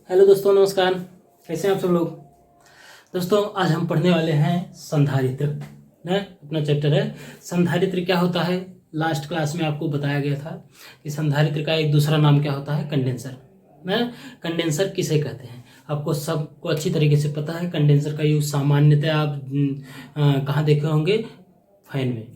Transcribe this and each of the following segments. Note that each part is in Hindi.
हेलो दोस्तों, नमस्कार। कैसे हैं आप सब लोग। दोस्तों, आज हम पढ़ने वाले हैं संधारित्र। ना अपना चैप्टर है संधारित्र। क्या होता है, लास्ट क्लास में आपको बताया गया था कि संधारित्र का एक दूसरा नाम क्या होता है, कंडेंसर। ना कंडेंसर किसे कहते हैं, आपको सबको अच्छी तरीके से पता है। कंडेंसर का यूज सामान्यतः आप कहाँ देखे होंगे, फैन में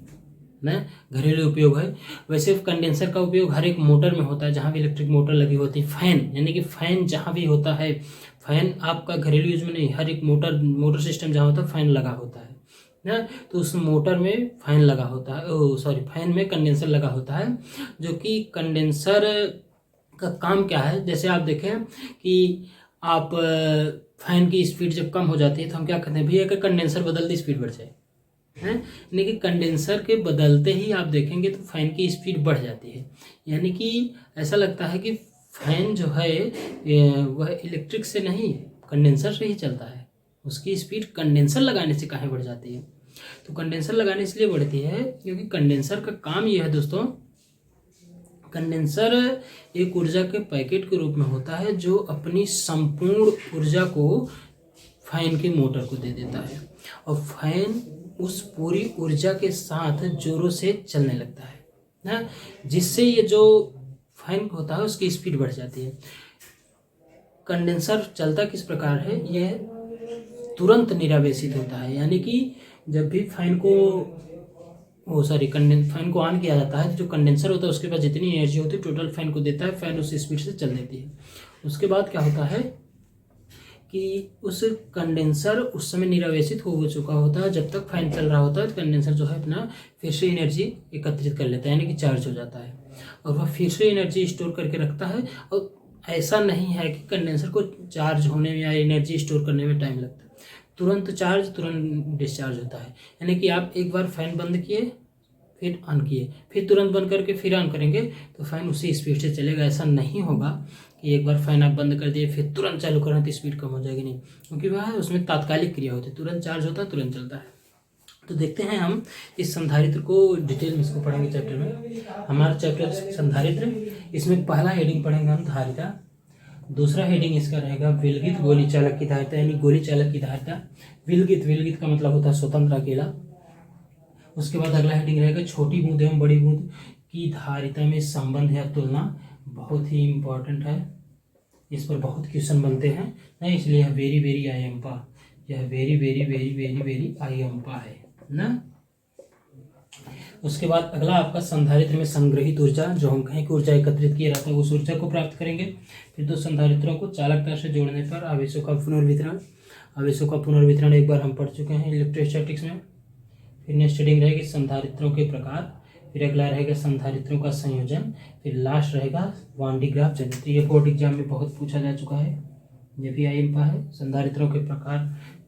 ना, घरेलू उपयोग है। वैसे कंडेंसर का उपयोग हर एक मोटर में होता है, जहाँ भी इलेक्ट्रिक मोटर लगी होती है। फैन यानी कि फैन जहाँ भी होता है, फैन आपका घरेलू यूज में नहीं, हर एक मोटर सिस्टम जहाँ होता है फैन लगा होता है ना, तो उस मोटर में फैन लगा होता है, सॉरी फैन में कंडेंसर लगा होता है। जो कि कंडेंसर का काम क्या है, जैसे आप देखें कि आप फैन की स्पीड जब कम हो जाती है तो हम क्या कहते हैं, भैया कि कंडेंसर बदल दी, स्पीड बढ़ जाए है। यानी कि कंडेंसर के बदलते ही आप देखेंगे तो फैन की स्पीड बढ़ जाती है। यानी कि ऐसा लगता है कि फैन जो है वह इलेक्ट्रिक से नहीं, कंडेंसर से ही चलता है। उसकी स्पीड कंडेंसर लगाने से काहे बढ़ जाती है, तो कंडेंसर लगाने इसलिए बढ़ती है क्योंकि कंडेंसर का काम यह है दोस्तों, कंडेंसर एक ऊर्जा के पैकेट के रूप में होता है जो अपनी संपूर्ण ऊर्जा को फैन के मोटर को दे देता है, और फैन उस पूरी ऊर्जा के साथ जोरों से चलने लगता है ना, जिससे ये जो फैन होता है उसकी स्पीड बढ़ जाती है। कंडेंसर चलता किस प्रकार है, यह तुरंत निरावेशित होता है। यानी कि जब भी फैन को ऑन किया जाता है, जो कंडेंसर होता है उसके पास जितनी एनर्जी होती है टोटल फैन को देता है, फैन उस स्पीड से चल देती है। उसके बाद क्या होता है कि उस कंडेंसर उस समय निरावेशित हो चुका होता है, जब तक फैन चल रहा होता है तो कंडेंसर जो है अपना फिर से एनर्जी एकत्रित कर लेता है, यानी कि चार्ज हो जाता है, और वह फिर से एनर्जी स्टोर करके रखता है। और ऐसा नहीं है कि कंडेंसर को चार्ज होने में या एनर्जी स्टोर करने में टाइम लगता है, तुरंत चार्ज तुरंत डिस्चार्ज होता है। यानी कि आप एक बार फैन बंद किए, फिर ऑन किए, फिर तुरंत बंद करके फिर ऑन करेंगे तो फैन उसी स्पीड से चलेगा। ऐसा नहीं होगा कि एक बार फैन आप बंद कर दिए फिर तुरंत चालू करें तो स्पीड कम हो जाएगी, नहीं, क्योंकि वह उसमें तात्कालिक क्रिया होती है, तुरंत चार्ज होता है तुरंत चलता है। तो देखते हैं हम इस संधारित्र को डिटेल में इसको पढ़ेंगे चैप्टर में। हमारा चैप्टर संधारित्र, इसमें पहला हेडिंग पढ़ेंगे हम धारिता, दूसरा हेडिंग इसका रहेगा विलगित गोली चालक की धारिता, यानी गोली चालक की धारिता। विलगित का मतलब होता है स्वतंत्र, अकेला। उसके बाद अगला हेडिंग रहेगा छोटी बूंद एवं बड़ी बूंद की धारिता में संबंध या तुलना, बहुत ही इम्पोर्टेंट है, इस पर बहुत क्वेश्चन बनते हैं ना, इसलिए यह वेरी वेरी आईएमपा, यह very very very very very IMP है ना। उसके बाद अगला आपका संधारित्र में संग्रहित ऊर्जा, जो हम कहीं की ऊर्जा एकत्रित किए रहते हैं उस ऊर्जा को प्राप्त करेंगे। फिर दो संधारित्रों को चालकता से जोड़ने पर आवेशों का पुनर्वितरण, आवेशों का पुनर्वितरण एक बार हम पढ़ चुके हैं इलेक्ट्रोस्टैटिक्स में। फिर नेक्स्ट हेडिंग रहेगी संधारित्रों के प्रकार, फिर अगला रहेगा संधारित्रों का संयोजन, फिर लास्ट रहेगा वान डी ग्राफ जनरेटर। ये बोर्ड एग्जाम में बहुत पूछा जा चुका है, ये भी आईएमपी है। संधारित्रों के प्रकार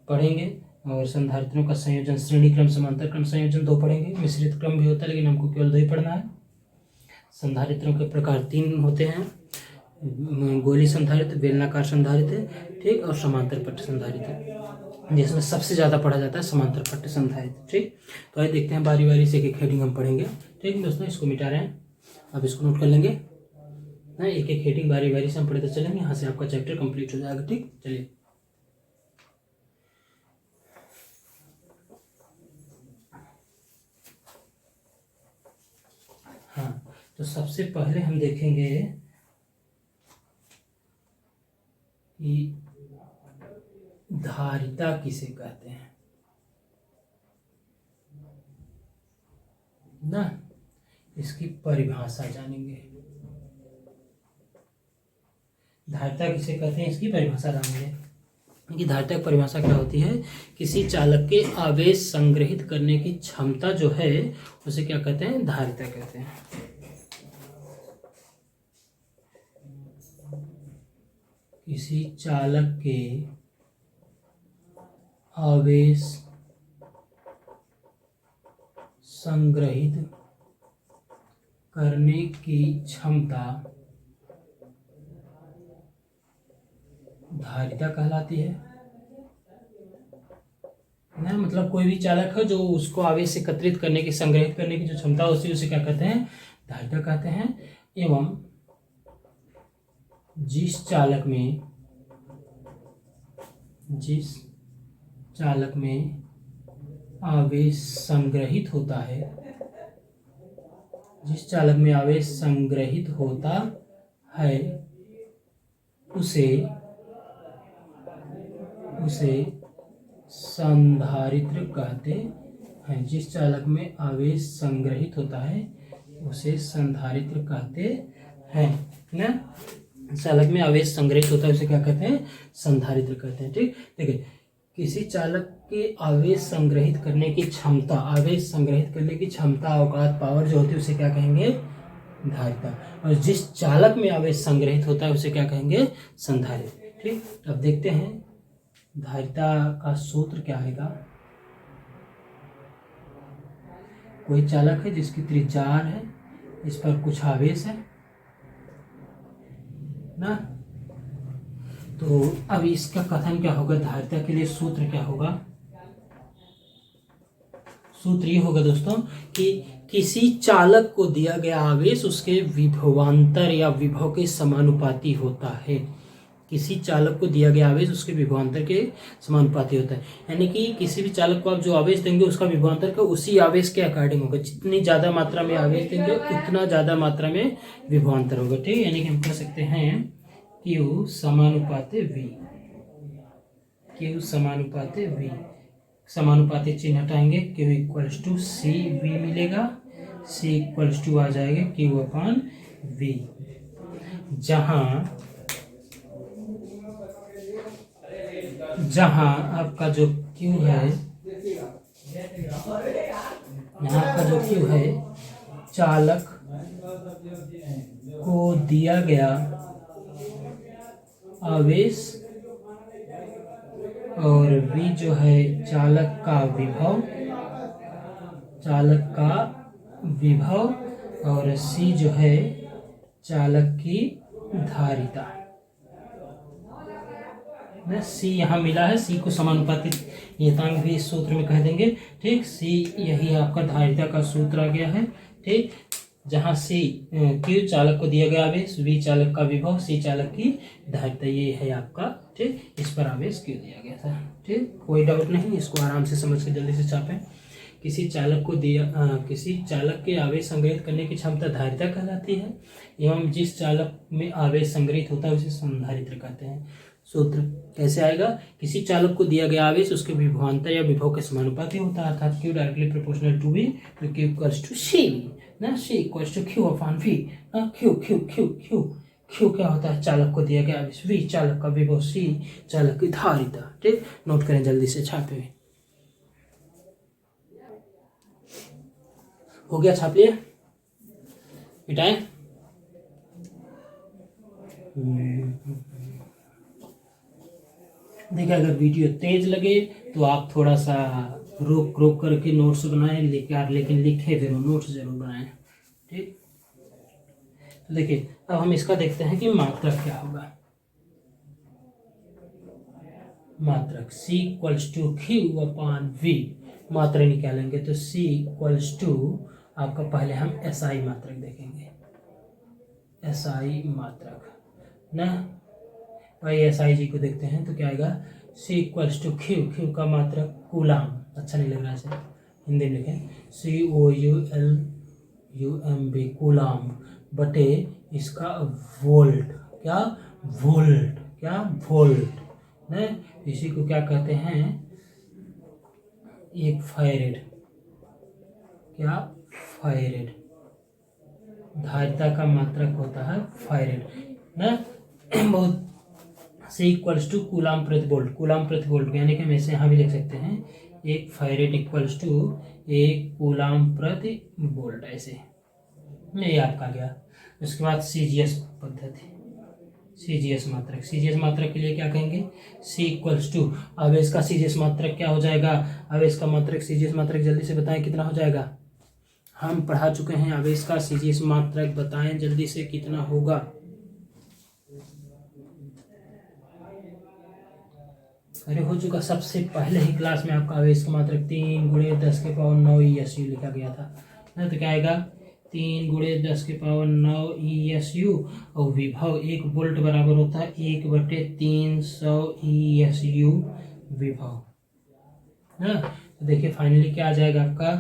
पढ़ेंगे, और संधारित्रों का संयोजन, श्रेणी क्रम समांतर क्रम संयोजन 2 पढ़ेंगे, मिश्रित क्रम भी होता है लेकिन हमको केवल 2 ही पढ़ना है। संधारित्रों के प्रकार 3 होते हैं, गोली संधारित्र, बेलनाकार संधारित्र, ठीक, और समांतर पट्ट संधारित्र, जिसमें सबसे ज़्यादा पढ़ा जाता है समांतर पट्ट संधारित्र। ठीक, तो आइए देखते हैं बारी बारी से एक हेडिंग हम पढ़ेंगे। ठीक दोस्तों, इसको मिटा रहे हैं, अब इसको नोट कर लेंगे ना, एक एक हेडिंग बारी बारी से हम पढ़ते चलेंगे, यहाँ से आपका चैप्टर कंप्लीट हो जाएगा। ठीक, चलिए। हाँ, तो सबसे पहले हम देखेंगे कि धारिता किसे कहते हैं ना, इसकी परिभाषा जानेंगे। धारिता किसे कहते हैं, इसकी परिभाषा जानेंगे कि धारिता की परिभाषा क्या होती है। किसी चालक के आवेश संग्रहित करने की क्षमता जो है उसे क्या कहते हैं, धारिता कहते हैं। किसी चालक के आवेश संग्रहित करने की क्षमता धारिता कहलाती है ना। मतलब कोई भी चालक है जो उसको आवेश एकत्रित करने की, संग्रहित करने की जो क्षमता होती है उसे क्या कहते हैं, धारिता कहते हैं। एवं जिस चालक में जिस चालक में आवेश संग्रहित होता है, जिस चालक में आवेश संग्रहित होता है उसे संधारित्र कहते हैं। जिस चालक में आवेश संग्रहित होता है उसे संधारित्र कहते हैं ना। चालक में आवेश संग्रहित होता है उसे क्या कहते हैं? संधारित्र कहते हैं। ठीक, देखिए किसी चालक के आवेश संग्रहित करने की क्षमता, आवेश संग्रहित करने की क्षमता, औकात, पावर जो होती है उसे क्या कहेंगे? धारिता। और जिस चालक में आवेश संग्रहित होता है उसे क्या कहेंगे? संधारित्र। ठीक, अब देखते हैं धारिता का सूत्र क्या आएगा। कोई चालक है जिसकी त्रिज्या r है, इस पर कुछ आवेश है ना, तो अब इसका कथन क्या होगा? धारिता के लिए सूत्र क्या होगा? सूत्र ये होगा दोस्तों कि किसी चालक को दिया गया आवेश उसके विभवांतर या विभव के समानुपाती होता है। किसी चालक को दिया गया आवेश उसके विभवांतर के समानुपाती होता है, यानी कि किसी भी चालक को आप जो आवेश देंगे उसका विभवांतर का उसी आवेश के अकॉर्डिंग होगा। जितनी ज्यादा मात्रा में आवेश देंगे उतना ज्यादा मात्रा में विभवांतर होगा। ठीक, यानी कि हम कह सकते हैं Q समानुपाते V, Q समानुपाते V, समानुपाती चिन्ह हटाएंगे, Q equals to C V मिलेगा, C इक्वल्स टू आ जाएगा Q अपॉन V, जहां आपका जो Q है, यहाँ का जो Q है चालक को दिया गया आवेश और V जो है चालक का विभव और C जो है चालक की धारिता। C यहाँ मिला है, C को समानुपातिक नियतांक भी इस सूत्र में कह देंगे। ठीक, C यही आपका धारिता का सूत्र आ गया है। ठीक, जहाँ C Q चालक को दिया गया आवेश, V चालक का विभव, C चालक की धारिता, ये है आपका। ठीक, इस पर आवेश Q दिया गया था। ठीक, कोई डाउट नहीं, इसको आराम से समझ के जल्दी से छापें। किसी चालक के आवेश संग्रहित करने की क्षमता धारिता कहलाती है एवं जिस चालक में आवेश संग्रहित होता है उसे संधारित्र कहते हैं। सूत्र कैसे आएगा? किसी चालक को दिया गया आवेश उसके विभवांतर या विभव के समानुपाती होता है, अर्थात Q directly proportional to V, तो Q इक्वल्स टू C ना, C equals to Q upon V ना। Q क्या होता है? चालक को दिया गया आवेश, V चालक का विभव, C चालक की धारिता। ठीक, नोट करें जल्दी से, छापे हुए हो गया, छाप लिया, मिटाएं। देखिए अगर वीडियो तेज लगे तो आप थोड़ा सा रोक करके नोट्स बनाएं, लेकिन लिखे जरूर, नोट्स जरूर बनाएं। ठीक, तो देखिए अब हम इसका देखते हैं कि मात्रक क्या होगा। मात्रक C equals to Q upon V, मात्रा निकालेंगे तो C इक्वल्स टू आपका, पहले हम SI मात्रक देखेंगे, SI मात्रक ना, भाई SI को देखते हैं तो क्या आएगा? C इक्वल्स टू Q का मात्रक कूलाम, अच्छा नहीं लग रहा है, हिंदी में लिखें COULUMB कूलाम बटे इसका वोल्ट, वोल्ट ना, इसी को क्या कहते हैं? एक फैरेड, फैरेड धारिता का मात्रक होता है फैरेड ना। बहुत C इक्वल्स टू कूलाम प्रति वोल्ट, यानी कि हम इसे यहाँ भी लिख सकते हैं, एक फैरेड इक्वल्स टू एक कूलाम प्रति वोल्ट, ऐसे ये आपका गया। उसके बाद CGS पद्धति, CGS मात्रक के लिए क्या कहेंगे? C इक्वल्स टू, आवेश का CGS मात्रक क्या हो जाएगा? आवेश का मात्रक CGS मात्रक जल्दी से बताएं कितना हो जाएगा? हम पढ़ा चुके हैं, आवेश का CGS मात्रक बताएं जल्दी से कितना होगा? अरे हो चुका, सबसे पहले ही क्लास में आपका आवेश का मात्रक 3 × 10⁻⁹ ESU लिखा गया था ना, तो क्या आएगा? 3 × 10⁹ ESU और विभव 1 वोल्ट बराबर होता है 1/300 ESU विभव है। तो देखिए फाइनली क्या आ जाएगा आपका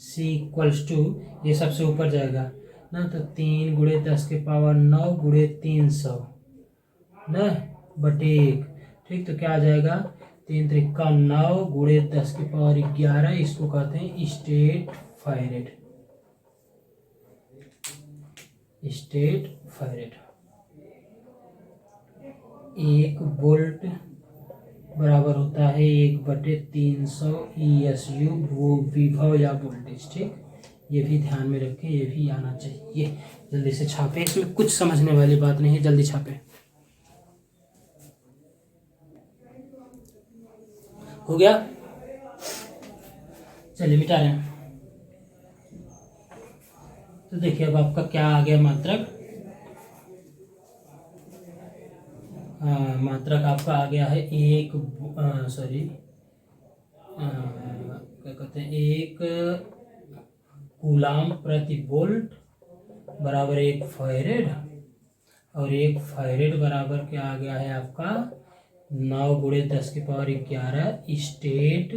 C = ये सबसे ऊपर जाएगा ना, तो 3 × 10⁻9 × 300 ना बटे 1। ठीक, तो क्या आ जाएगा 3 त्रिका 9 × 10⁻11। इसको कहते हैं state farad. State farad 1 volt बराबर होता है 1/300 ESU वो विभव या वोल्टेज। ठीक, ये भी ध्यान में रखें, ये भी आना चाहिए। जल्दी से छापे, इसमें कुछ समझने वाली बात नहीं है, जल्दी छापे। हो गया, चलिए मिटा रहे हैं। तो देखिए अब आपका क्या आ गया मात्रक। मात्रक आपका आ गया है क्या कहते हैं 1 कूलाम प्रति वोल्ट बराबर 1 फैरेड, और 1 फैरेड बराबर क्या आ गया है आपका 9 × 10⁻11 स्टेट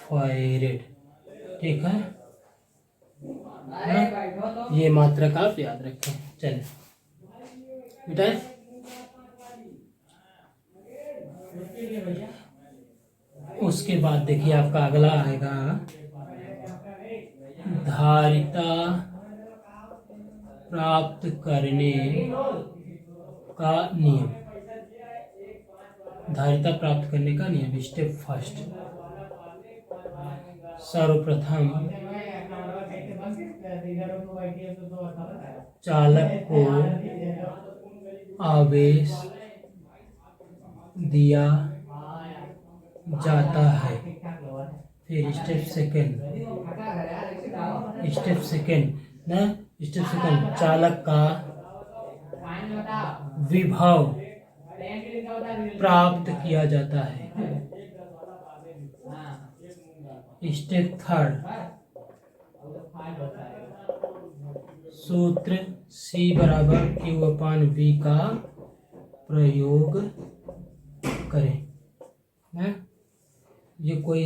फैरेड। ठीक है, ये मात्रक आप याद रखें। चलिए मिटाए। उसके बाद देखिए आपका अगला आएगा धारिता प्राप्त करने का नियम। धारिता प्राप्त करने का नियम स्टेप फर्स्ट। सर्वप्रथम चालक को आवेश दिया जाता है। फिर स्टेप सेकंड चालक का विभव प्राप्त किया जाता है। स्टेप थर्ड सूत्र C = Q/V का प्रयोग करें। है ये कोई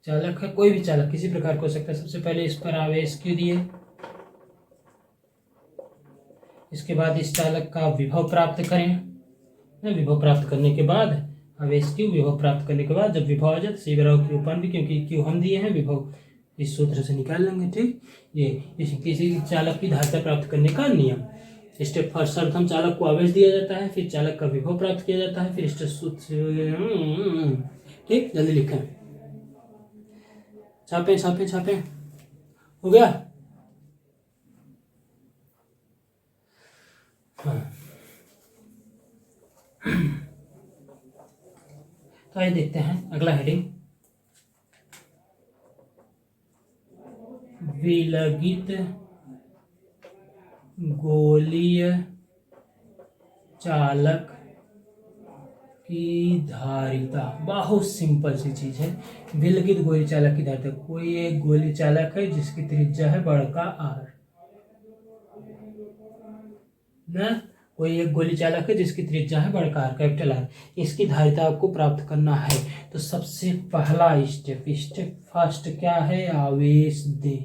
चालक है, कोई भी चालक किसी प्रकार का हो सकता है। सबसे पहले इस पर आवेश Q दिए, इसके बाद इस चालक का विभव प्राप्त करें। विभव प्राप्त करने के बाद आवेश Q, विभव प्राप्त करने के बाद जब विभव आ जाए तो C = Q/V, क्योंकि Q हम दिए हैं, विभव इस सूत्र से निकाल लेंगे। ठीक, ये किसी चालक की धारिता प्राप्त करने का नियम। स्टेप फर्स्ट, सर्वप्रथम चालक को आवेश दिया जाता है, फिर चालक का विभव प्राप्त किया जाता है, फिर स्टेप सूत्र। ठीक, जल्दी लिखें, छापे। हो गया। हाँ, तो आइए देखते हैं अगला हेडिंग, विलगित गोलीय चालक की धारिता। बहुत सिंपल सी चीज है, विलगित गोली चालक की धारिता। कोई एक गोली चालक है जिसकी त्रिज्या है बड़का R ना, कोई एक गोली चालक है जिसकी त्रिज्या है बड़का R, कैपिटल R। इसकी धारिता आपको प्राप्त करना है। तो सबसे पहला स्टेप फर्स्ट क्या है, आवेश दे।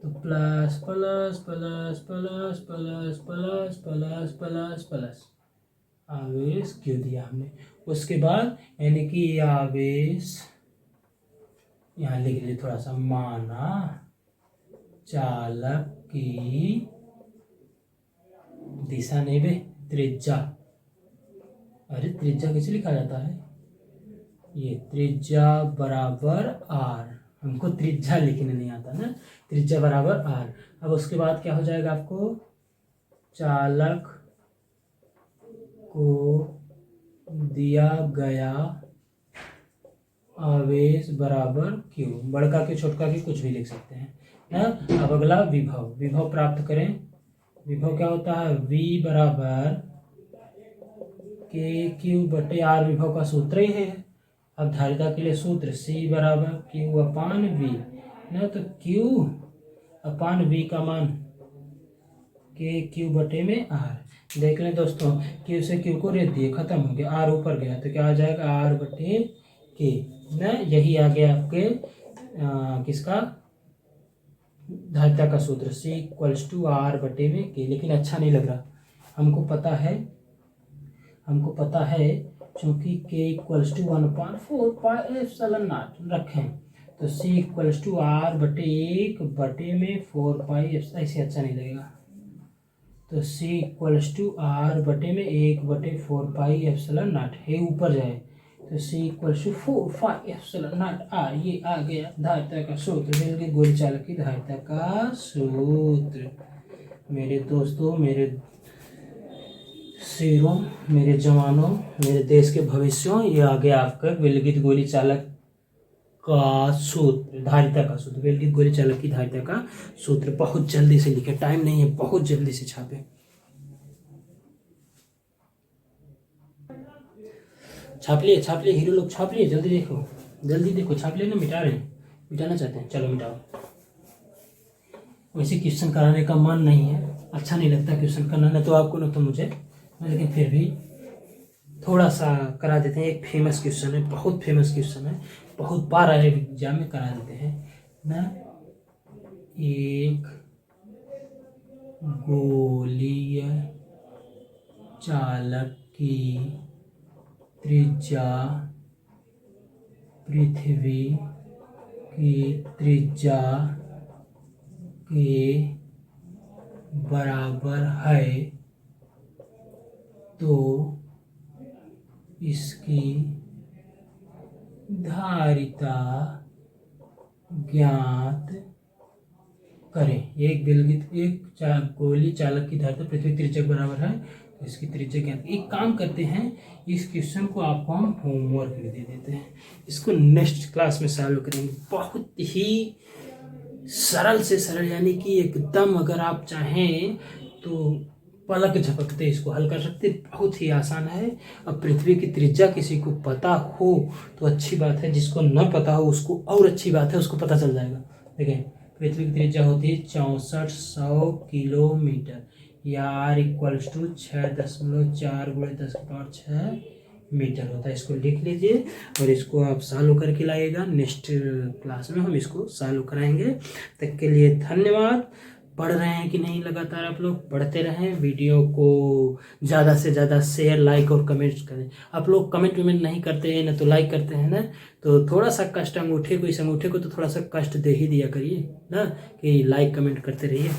तो plus plus plus plus plus plus plus plus plus आवेश क्यों दिया हमने। उसके बाद यानी कि आवेश यहाँ लिख ले थोड़ा सा, माना चालक की दिशा नहीं बे, त्रिज्या। अरे त्रिज्या कैसे लिखा जाता है, ये त्रिज्या बराबर R। हमको त्रिज्या लिखने नहीं आता ना, त्रिज्या बराबर R। अब उसके बाद क्या हो जाएगा आपको, चालक को दिया गया आवेश बराबर Q। बड़का के छोटका के कुछ भी लिख सकते हैं ना। अब अगला विभव प्राप्त करें। विभव क्या होता है, V = KQ/R। विभव का सूत्र ही है। अब धारिता के लिए सूत्र C = Q/V ना, तो Q अपॉन V का मान KQ/R। देख लें दोस्तों, Q से Q को रेत दिए, खत्म हो गया, R ऊपर गया तो क्या आ जाएगा R/K ना। यही आ गया आपके किसका, धारिता का सूत्र C=R/K। लेकिन अच्छा नहीं लग रहा, हमको पता है चूंकि K=1/4πε0 रखें तो C=R/1/4π, ऐसे अच्छा नहीं लगेगा, तो C=R/1/4πε0 है, ऊपर जाए तो C=4πε0R। ये आ गया धारिता का सूत्र, बिल्कुल गोली चालक की धारिता का सूत्र। मेरे दोस्तों, मेरे शेरों, मेरे जवानों, मेरे देश के भविष्यों, ये आ गया आपका विलगित गोली चालक का सूत्र, धारिता का सूत्र, विलगित गोली चालक की धारिता का सूत्र। बहुत जल्दी से लिखे, टाइम नहीं है, बहुत जल्दी से छापे। छाप लिए हीरो लोग, छाप लिए, जल्दी देखो, छाप लेना, मिटाना चाहते हैं, चलो मिटाओ। वैसे क्वेश्चन कराने का मन नहीं है, अच्छा नहीं लगता क्वेश्चन कराना, तो आपको ना तो मुझे, लेकिन फिर भी थोड़ा सा करा देते हैं। एक फेमस क्वेश्चन है, बहुत फेमस क्वेश्चन है, बहुत बार आए एग्जाम में, करा देते हैं ना। एक गोलीय चालक की त्रिज्या पृथ्वी की त्रिज्या के बराबर है तो इसकी धारिता ज्ञात करें। एक गोली चालक की धारिता पृथ्वी त्रिज्या के बराबर है तो इसकी त्रिज्या ज्ञात। एक काम करते हैं, इस क्वेश्चन को आपको हम होमवर्क भी दे देते हैं, इसको नेक्स्ट क्लास में सॉल्व करेंगे। बहुत ही सरल से सरल, यानी कि एकदम अगर आप चाहें तो पलक झपकते इसको हल कर सकते, बहुत ही आसान है। अब पृथ्वी की त्रिज्या किसी को पता हो तो अच्छी बात है, जिसको न पता हो उसको और अच्छी बात है, उसको पता चल जाएगा। देखें, पृथ्वी की त्रिज्या होती है 6400 किलोमीटर, या R=6.4 × 10⁻⁴ मीटर होता है। इसको लिख लीजिए और इसको आप सॉल्व करके लाइएगा। नेक्स्ट क्लास में हम इसको सॉल्व कराएंगे। तक के लिए धन्यवाद। पढ़ रहे हैं कि नहीं, लगातार आप लोग पढ़ते रहें, वीडियो को ज़्यादा से ज़्यादा शेयर, लाइक और कमेंट्स करें। आप लोग कमेंट नहीं करते हैं ना, तो लाइक करते हैं ना, तो थोड़ा सा कष्ट, इस अंगूठे को तो थोड़ा सा कष्ट दे ही दिया करिए ना, कि लाइक कमेंट करते रहिए।